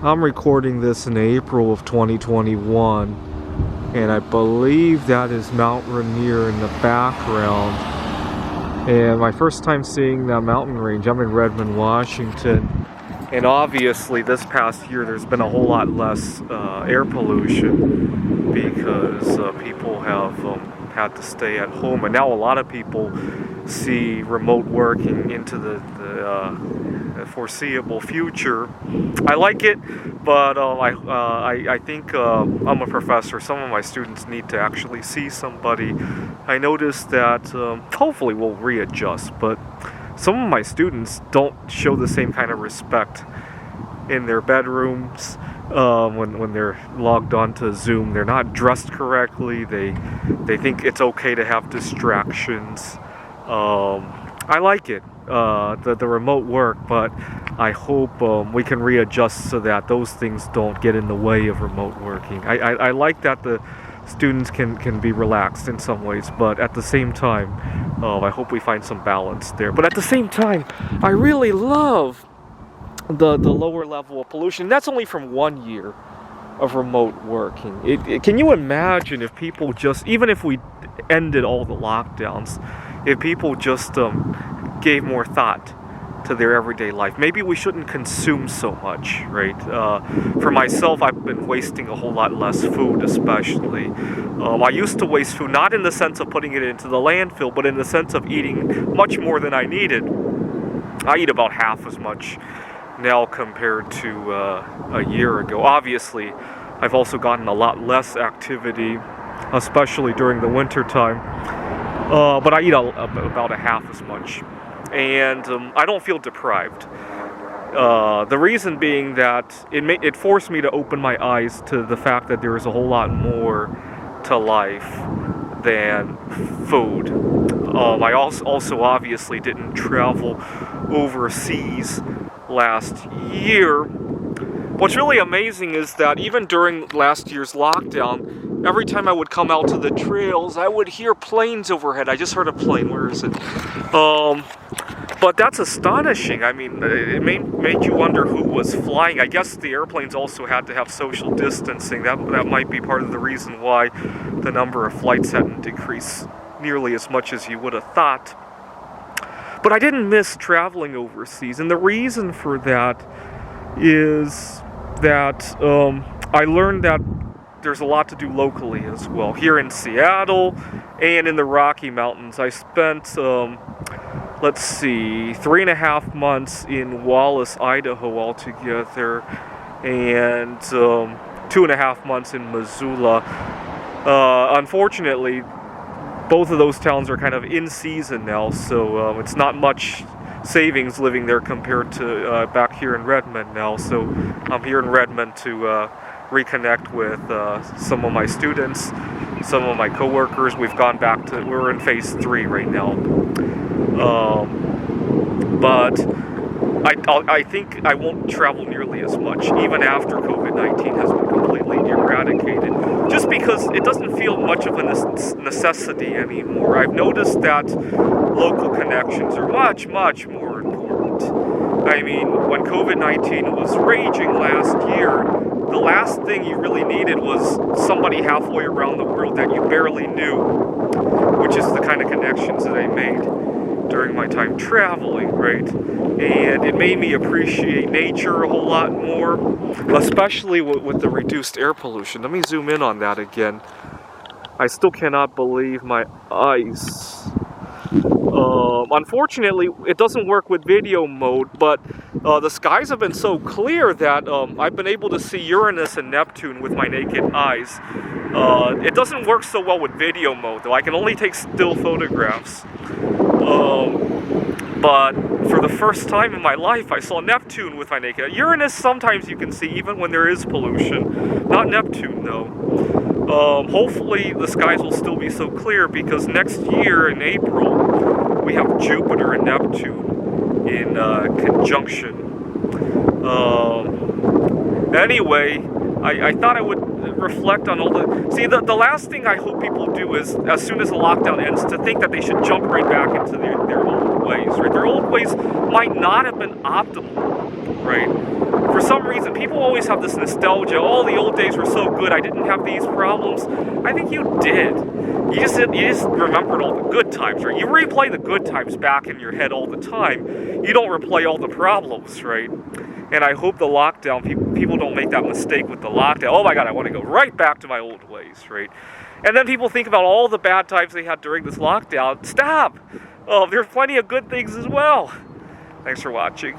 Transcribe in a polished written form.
I'm recording this in April of 2021, and I believe that is Mount Rainier in the background. And my first time seeing that mountain range, I'm in Redmond, Washington. And obviously this past year there's been a whole lot less air pollution because people have had to stay at home, and now a lot of people see remote working into the foreseeable future. I like it, but I think I'm a professor. Some of my students need to actually see somebody. I noticed that hopefully we'll readjust, but some of my students don't show the same kind of respect in their bedrooms when they're logged onto Zoom. They're not dressed correctly. They think it's okay to have distractions. I like it, the remote work, but I hope we can readjust so that those things don't get in the way of remote working. I like that the students can be relaxed in some ways, but at the same time, I hope we find some balance there. But at the same time, I really love the lower level of pollution. That's only from 1 year of remote working. Can you imagine if people just, even if we ended all the lockdowns, if people just gave more thought to their everyday life? Maybe we shouldn't consume so much, right? For myself, I've been wasting a whole lot less food, especially. I used to waste food, not in the sense of putting it into the landfill, but in the sense of eating much more than I needed. I eat about half as much now compared to a year ago. Obviously, I've also gotten a lot less activity, especially during the winter time. But I eat about a half as much, and I don't feel deprived. The reason being that it forced me to open my eyes to the fact that there is a whole lot more to life than food. I also obviously didn't travel overseas last year. What's really amazing is that even during last year's lockdown, every time I would come out to the trails, I would hear planes overhead. I just heard a plane. Where is it? But that's astonishing. I mean, it made you wonder who was flying. I guess the airplanes also had to have social distancing. That might be part of the reason why the number of flights hadn't decreased nearly as much as you would have thought. But I didn't miss traveling overseas, and the reason for that is that I learned that there's a lot to do locally as well. Here in Seattle and in the Rocky Mountains, I spent, 3.5 months in Wallace, Idaho altogether, and 2.5 months in Missoula. Unfortunately, both of those towns are kind of in season now, so it's not much savings living there compared to back here in Redmond now. So I'm here in Redmond to reconnect with some of my students, some of my coworkers. We're in phase 3 right now. But I think I won't travel nearly as much, even after COVID-19 has been completely eradicated, just because it doesn't feel much of a necessity anymore. I've noticed that local connections are much, much more important. I mean, when COVID-19 was raging last year, the last thing you really needed was somebody halfway around the world that you barely knew, which is the kind of connections that I made during my time traveling, right? And it made me appreciate nature a whole lot more, especially with the reduced air pollution. Let me zoom in on that again. I still cannot believe my eyes. Unfortunately, it doesn't work with video mode, but the skies have been so clear that I've been able to see Uranus and Neptune with my naked eyes. It doesn't work so well with video mode, though. I can only take still photographs. But for the first time in my life, I saw Neptune with my naked eye. Uranus sometimes you can see even when there is pollution. Not Neptune, though. Hopefully the skies will still be so clear, because next year in April, we have Jupiter and Neptune in conjunction. Anyway, I thought I would reflect on all the... See, the last thing I hope people do is, as soon as the lockdown ends, to think that they should jump right back into their old ways, right? Their old ways might not have been optimal, right? for some reason, people always have this nostalgia. Oh, the old days were so good. I didn't have these problems. I think you did. You just remembered all the good times, right? You replay the good times back in your head all the time. You don't replay all the problems, right? And I hope the lockdown, people don't make that mistake with the lockdown. Oh my God, I want to go right back to my old ways, right? And then people think about all the bad times they had during this lockdown. Stop! Oh, there's plenty of good things as well. Thanks for watching.